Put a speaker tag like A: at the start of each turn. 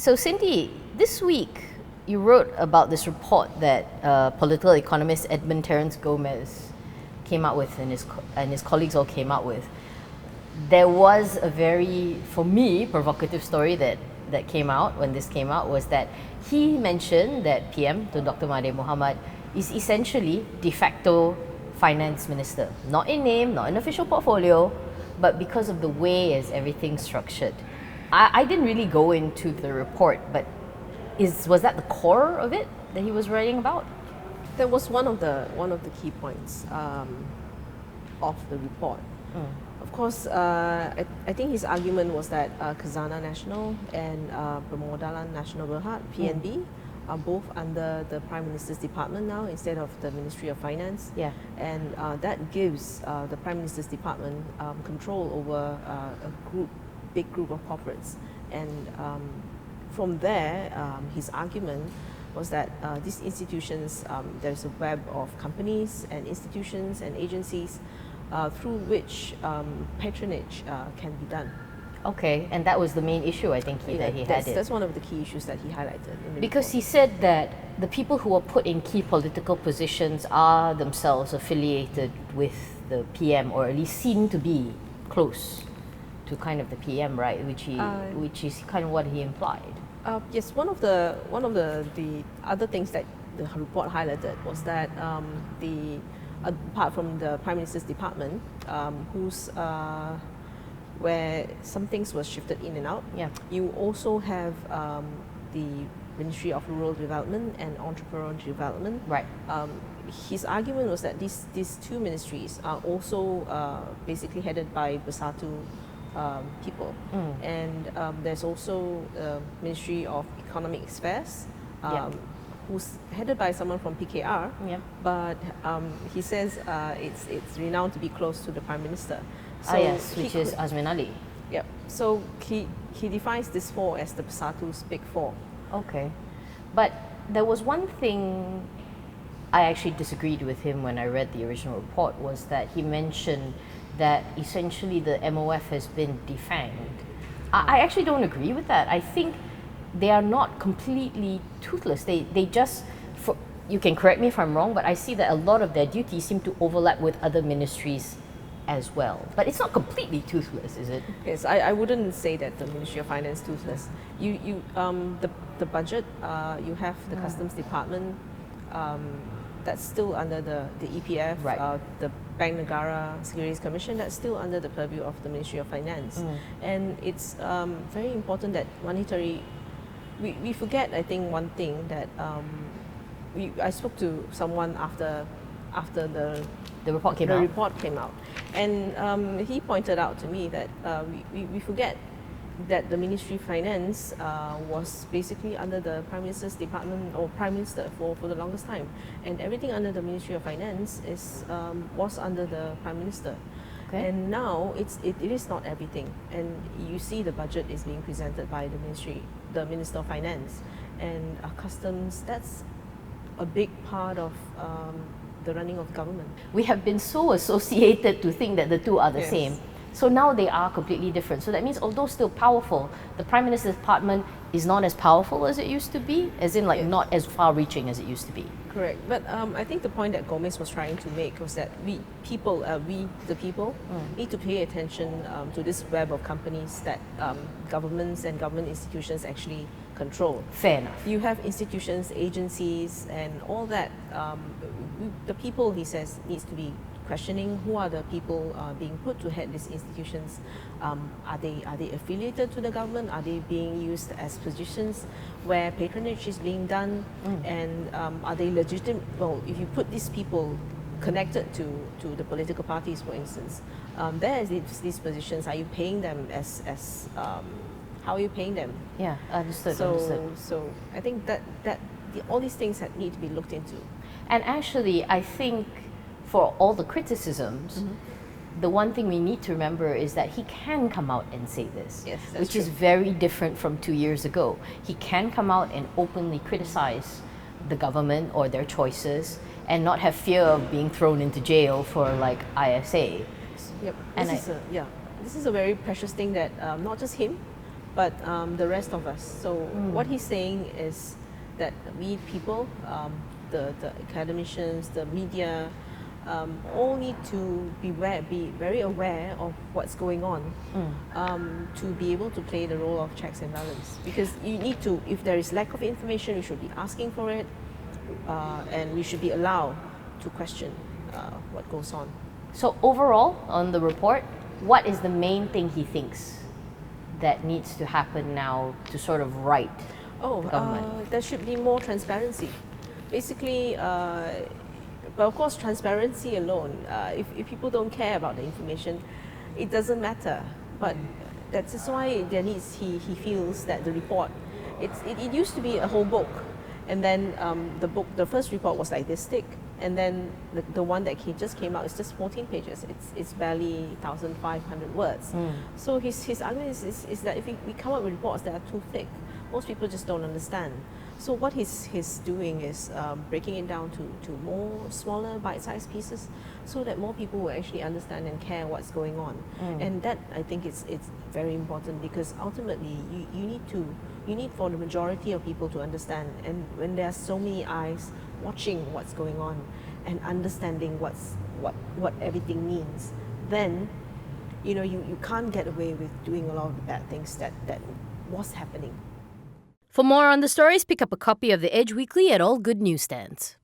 A: So Cindy, this week you wrote about this report that political economist Edmund Terence Gomez came out with, and his colleagues all came out with. There was a very, for me, provocative story that came out when this came out, was that he mentioned that PM, to Dr. Mahathir Mohamad, is essentially de facto finance minister. Not in name, not in official portfolio, but because of the way as everything's structured. I didn't really go into the report, but was that the core of it that he was writing about?
B: That was one of the key points of the report. Of course, I think his argument was that Khazanah Nasional and Permodalan Nasional Berhad (PNB) are both under the Prime Minister's department now instead of the Ministry of Finance.
A: Yeah.
B: And that gives the Prime Minister's department control over a big group of corporates. And from there, his argument was that these institutions, there's a web of companies and institutions and agencies through which patronage can be done.
A: Okay, and that was the main issue, I think, that he had.
B: That's one of the key issues that he highlighted in the
A: because
B: report.
A: he said that the people who are put in key political positions are themselves affiliated with the PM, or at least seem to be close to kind of the PM, right? Which is kind of what he implied.
B: Yes, one of the other things that the report highlighted was that apart from the Prime Minister's department, where some things were shifted in and out, you also have the Ministry of Rural Development and Entrepreneurial Development.
A: Right.
B: His argument was that these two ministries are also basically headed by Bersatu people. And there's also Ministry of Economic Affairs, who's headed by someone from PKR, but he says it's renowned to be close to the Prime Minister.
A: So yes, which is Azmin Ali.
B: Yep. So he defines this four as the Bersatu's Big Four.
A: Okay. But there was one thing I actually disagreed with him when I read the original report, was that he mentioned that essentially the MOF has been defanged. I actually don't agree with that. I think they are not completely toothless. They just, you can correct me if I'm wrong, but I see that a lot of their duties seem to overlap with other ministries as well. But it's not completely toothless, is it?
B: Yes, I wouldn't say that the Ministry of Finance toothless. The budget, you have the Customs Department, that's still under the EPF,
A: right.
B: The Bank Negara Securities Commission, that's still under the purview of the Ministry of Finance. And it's very important that monetary, we forget, I think, one thing that I spoke to someone after
A: the report came out,
B: and he pointed out to me that we forget that the Ministry of Finance was basically under the Prime Minister's department, or Prime Minister, for the longest time, and everything under the Ministry of Finance was under the Prime Minister.
A: Okay.
B: And now it is not everything, and you see the budget is being presented by the Minister of Finance, and Customs. That's a big part of the running of government.
A: We have been so associated to think that the two are the same. So now they are completely different. So that means, although still powerful, the Prime Minister's department is not as powerful as it used to be, as in not as far-reaching as it used to be.
B: Correct. But I think the point that Gomez was trying to make was that we the people, need to pay attention to this web of companies that governments and government institutions actually control.
A: Fair enough.
B: You have institutions, agencies, and all that. The people, he says, needs to be questioning who are the people being put to head these institutions. Are they affiliated to the government? Are they being used as positions where patronage is being done? And are they legitimate? Well, if you put these people connected to the political parties, for instance, there is these positions. Are you paying them as how are you paying them?
A: Yeah, understood.
B: So I think that all these things need to be looked into.
A: And actually, I think for all the criticisms, the one thing we need to remember is that he can come out and say this, which is very different from 2 years ago. He can come out and openly criticize the government or their choices and not have fear of being thrown into jail for
B: Yep.
A: ISA.
B: This is a very precious thing that not just him, but the rest of us. So what he's saying is that we people, the academicians, the media, all need to be very aware of what's going on, to be able to play the role of checks and balance. Because you need to, if there is lack of information, you should be asking for it, and we should be allowed to question what goes on.
A: So overall, on the report, what is the main thing he thinks that needs to happen now to sort of right the government?
B: There should be more transparency. Basically, but of course, transparency alone, if people don't care about the information, it doesn't matter. But that's just why there needs, he feels that the report, it used to be a whole book. And then the first report was like this thick. And then the one that just came out is just 14 pages. It's barely 1,500 words. So his argument is that if we come up with reports that are too thick, most people just don't understand. So what he's doing is breaking it down to more smaller bite-sized pieces, so that more people will actually understand and care what's going on. And that, I think, it's very important, because ultimately you need for the majority of people to understand. And when there are so many eyes watching what's going on and understanding what everything means, then you can't get away with doing a lot of the bad things that was happening.
A: For more on the stories, pick up a copy of The Edge Weekly at all good newsstands.